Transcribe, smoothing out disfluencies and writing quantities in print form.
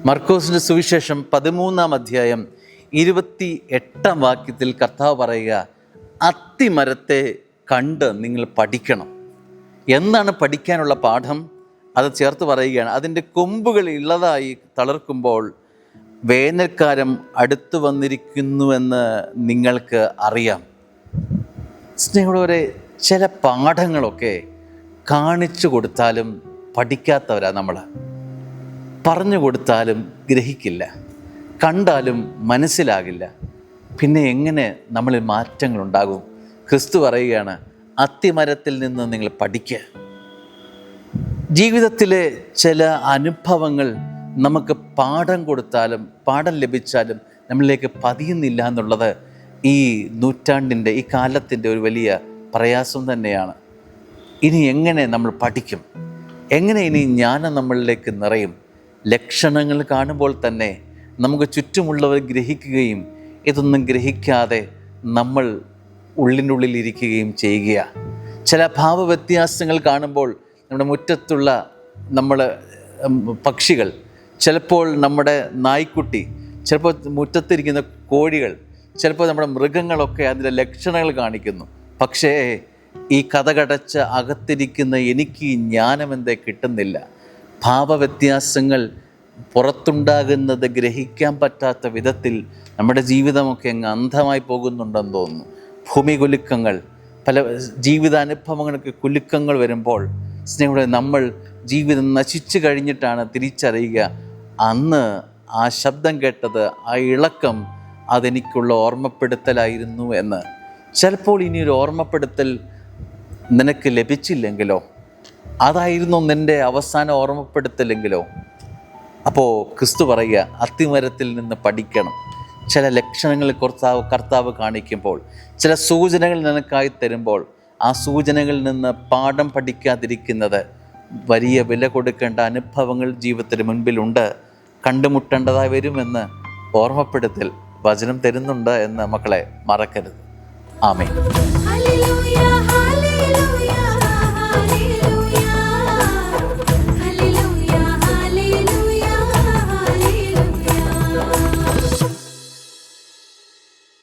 മർക്കോസിന്റെ സുവിശേഷം 13-ാം അധ്യായം 28-ാം വാക്യത്തിൽ കർത്താവ് പറയുക, അത്തിമരത്തെ കണ്ട് നിങ്ങൾ പഠിക്കണം. എന്താണ് പഠിക്കാനുള്ള പാഠം? അത് ചേർത്ത് പറയുകയാണ്. അതിൻ്റെ കൊമ്പുകൾ ഇള്ളതായി തളിർക്കുമ്പോൾ വേനൽക്കാലം അടുത്തു വന്നിരിക്കുന്നുവെന്ന് നിങ്ങൾക്ക് അറിയാം. സ്നേഹമുള്ളവരെ, ചില പാഠങ്ങളൊക്കെ കാണിച്ചു കൊടുത്താലും പഠിക്കാത്തവരാ നമ്മൾ. പറഞ്ഞു കൊടുത്താലും ഗ്രഹിക്കില്ല, കണ്ടാലും മനസ്സിലാകില്ല. പിന്നെ എങ്ങനെ നമ്മളിൽ മാറ്റങ്ങളുണ്ടാകും? ക്രിസ്തു പറയുകയാണ്, അത്തിമരത്തിൽ നിന്ന് നിങ്ങൾ പഠിക്കുക. ജീവിതത്തിലെ ചില അനുഭവങ്ങൾ നമുക്ക് പാഠം കൊടുത്താലും പാഠം ലഭിച്ചാലും നമ്മളിലേക്ക് പതിയുന്നില്ല എന്നുള്ളത് ഈ നൂറ്റാണ്ടിൻ്റെ, ഈ കാലത്തിൻ്റെ ഒരു വലിയ പ്രയാസം തന്നെയാണ്. ഇനി എങ്ങനെ നമ്മൾ പഠിക്കും? എങ്ങനെ ഇനി ജ്ഞാനം നമ്മളിലേക്ക് നിറയും? ലക്ഷണങ്ങൾ കാണുമ്പോൾ തന്നെ നമുക്ക് ചുറ്റുമുള്ളവർ ഗ്രഹിക്കുകയും ഇതൊന്നും ഗ്രഹിക്കാതെ നമ്മൾ ഉള്ളിനുള്ളിലിരിക്കുകയും ചെയ്യുക. ചില ഭാവവ്യത്യാസങ്ങൾ കാണുമ്പോൾ നമ്മുടെ മുറ്റത്തുള്ള പക്ഷികൾ, ചിലപ്പോൾ നമ്മുടെ നായ്ക്കുട്ടി, ചിലപ്പോൾ മുറ്റത്തിരിക്കുന്ന കോഴികൾ, ചിലപ്പോൾ നമ്മുടെ മൃഗങ്ങളൊക്കെ അതിൻ്റെ ലക്ഷണങ്ങൾ കാണിക്കുന്നു. പക്ഷേ ഈ കതകടച്ച അകത്തിരിക്കുന്ന എനിക്ക് ജ്ഞാനമെന്തേ കിട്ടുന്നില്ല? ഭാവവ്യത്യാസങ്ങൾ പുറത്തുണ്ടാകുന്നത് ഗ്രഹിക്കാൻ പറ്റാത്ത വിധത്തിൽ നമ്മുടെ ജീവിതമൊക്കെ അങ്ങ് അന്ധമായി പോകുന്നുണ്ടെന്ന് തോന്നുന്നു. ഭൂമി കുലുക്കങ്ങൾ, പല ജീവിതാനുഭവങ്ങൾക്ക് കുലുക്കങ്ങൾ വരുമ്പോൾ സ്നേഹമുള്ള നമ്മൾ ജീവിതം നശിച്ചു കഴിഞ്ഞിട്ടാണ് തിരിച്ചറിയുക, അന്ന് ആ ശബ്ദം കേട്ടത്, ആ ഇളക്കം അതെനിക്കുള്ള ഓർമ്മപ്പെടുത്തലായിരുന്നു എന്ന്. ചിലപ്പോൾ ഇനിയൊരു ഓർമ്മപ്പെടുത്തൽ നിനക്ക് ലഭിച്ചില്ലെങ്കിലോ, അതായിരുന്നു നിൻ്റെ അവസാന ഓർമ്മപ്പെടുത്തലെങ്കിലോ? അപ്പോൾ ക്രിസ്തു പറയുക, അത്തിമരത്തിൽ നിന്ന് പഠിക്കണം. ചില ലക്ഷണങ്ങൾ കർത്താവ് കാണിക്കുമ്പോൾ, ചില സൂചനകൾ നിനക്കായി തരുമ്പോൾ, ആ സൂചനകളിൽ നിന്ന് പാഠം പഠിക്കാതിരിക്കുന്നത് വലിയ വില കൊടുക്കേണ്ട അനുഭവങ്ങൾ ജീവിതത്തിന് മുൻപിലുണ്ട്. കണ്ടുമുട്ടേണ്ടതായി വരുമെന്ന് ഓർമ്മപ്പെടുത്തൽ വചനം തരുന്നുണ്ട് എന്ന് മക്കളെ മറക്കരുത്. ആമേൻ.